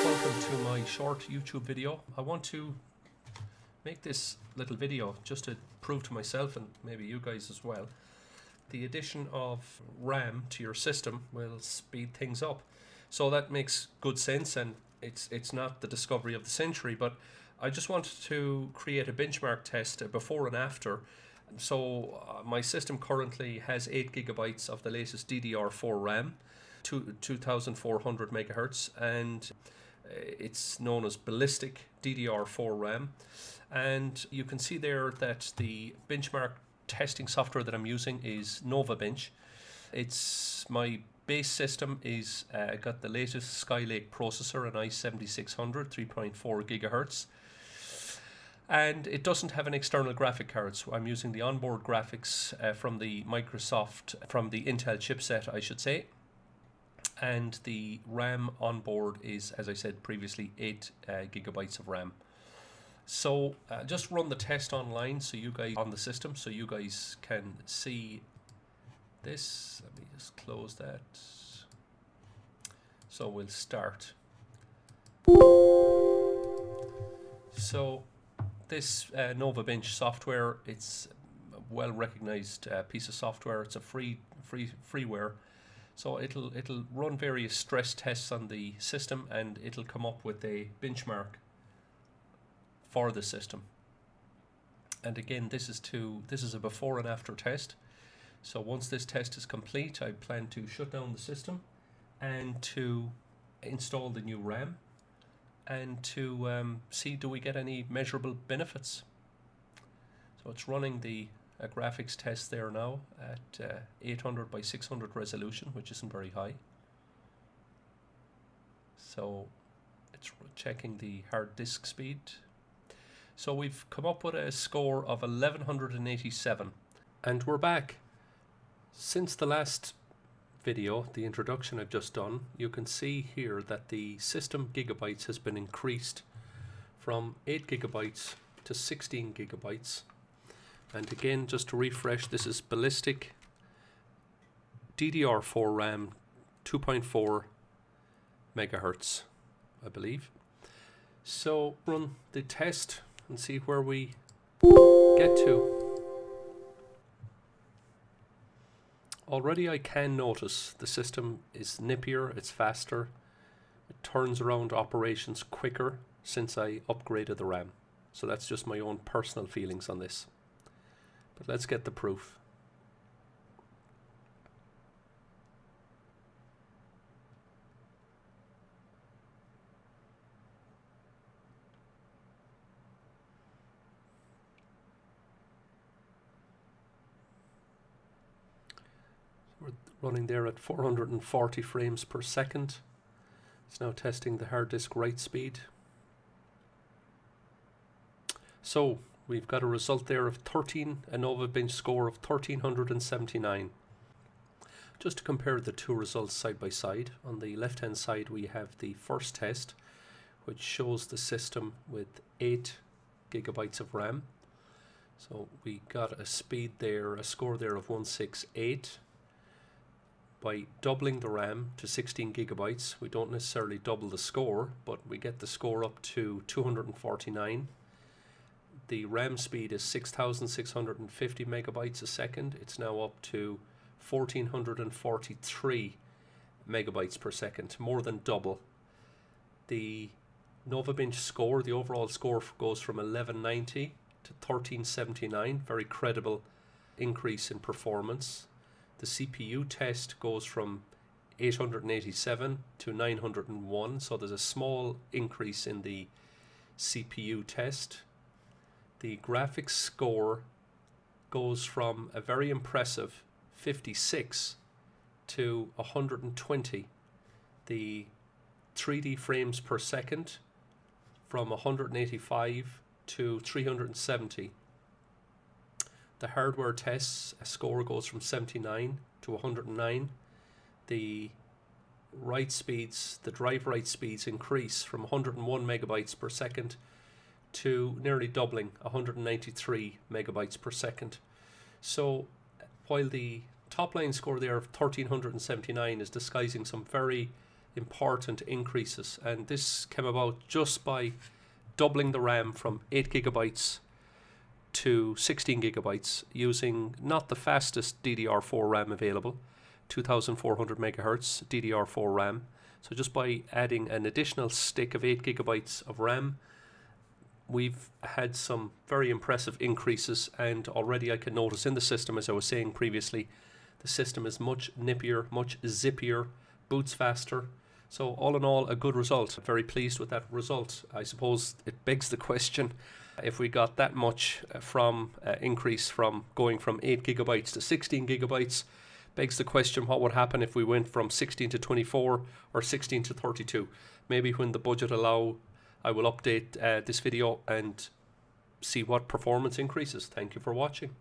Welcome to my short YouTube video. I want to make this little video just to prove to myself and maybe you guys as well, the addition of RAM to your system will speed things up. So that makes good sense, and it's not the discovery of the century, but I just wanted to create a benchmark test before and after. So my system currently has 8 gigabytes of the latest DDR4 Ram, 2400 megahertz, and it's known as Ballistix DDR4 Ram. And you can see there that the benchmark testing software that I'm using is NovaBench. It's my base system is got the latest Skylake processor, an i7600 3.4 gigahertz, and it doesn't have an external graphic card, so I'm using the onboard graphics from the Intel chipset, I should say. And the RAM on board is, as I said previously, 8 gigabytes of RAM. So just run the test online, so you guys on the system, so you guys can see this. Let me just close that. So we'll start. So this NovaBench software, it's a well recognized piece of software. It's a freeware. So it'll run various stress tests on the system, and it'll come up with a benchmark for the system. And again, this is a before and after test. So once this test is complete, I plan to shut down the system and to install the new RAM and to see, do we get any measurable benefits. So it's running the graphics test there now at 800 by 600 resolution, which isn't very high. So it's checking the hard disk speed. So we've come up with a score of 1187, and we're back. Since the last video, the introduction I've just done, you can see here that the system gigabytes has been increased from 8 gigabytes to 16 gigabytes. And again, just to refresh, this is Ballistix DDR4 Ram 2.4 megahertz, I believe. So run the test and see where we get to. Already I can notice the system is nippier, it's faster, it turns around operations quicker since I upgraded the RAM. So that's just my own personal feelings on this. But let's get the proof. We're running there at 440 frames per second. It's now testing the hard disk write speed. So we've got a result there of a NovaBench score of 1379. Just to compare the two results side by side, on the left hand side we have the first test, which shows the system with 8 gigabytes of RAM. So we got a speed there, a score there of 168. By doubling the RAM to 16 gigabytes, we don't necessarily double the score, but we get the score up to 249. The RAM speed is 6,650 megabytes a second. It's now up to 1,443 megabytes per second, more than double. The NovaBench score, the overall score, goes from 1190 to 1379, very credible increase in performance. The CPU test goes from 887 to 901, so there's a small increase in the CPU test. The graphics score goes from a very impressive 56 to 120. The 3D frames per second from 185 to 370. The hardware tests, a score goes from 79 to 109. The write speeds, the drive write speeds increase from 101 megabytes per second to nearly doubling, 193 megabytes per second. So while the top line score there of 1379 is disguising some very important increases, and this came about just by doubling the RAM from 8 gigabytes to 16 gigabytes using not the fastest DDR4 RAM available, 2400 megahertz DDR4 RAM. So just by adding an additional stick of 8 gigabytes of RAM, we've had some very impressive increases, and already I can notice in the system, as I was saying previously, the system is much nippier, much zippier, boots faster. So all in all, a good result. Very pleased with that result. I suppose it begs the question, if we got that much from increase from going from 8 gigabytes to 16 gigabytes, begs the question, what would happen if we went from 16 to 24 or 16 to 32? Maybe when the budget allow, I will update this video and see what performance increases. Thank you for watching.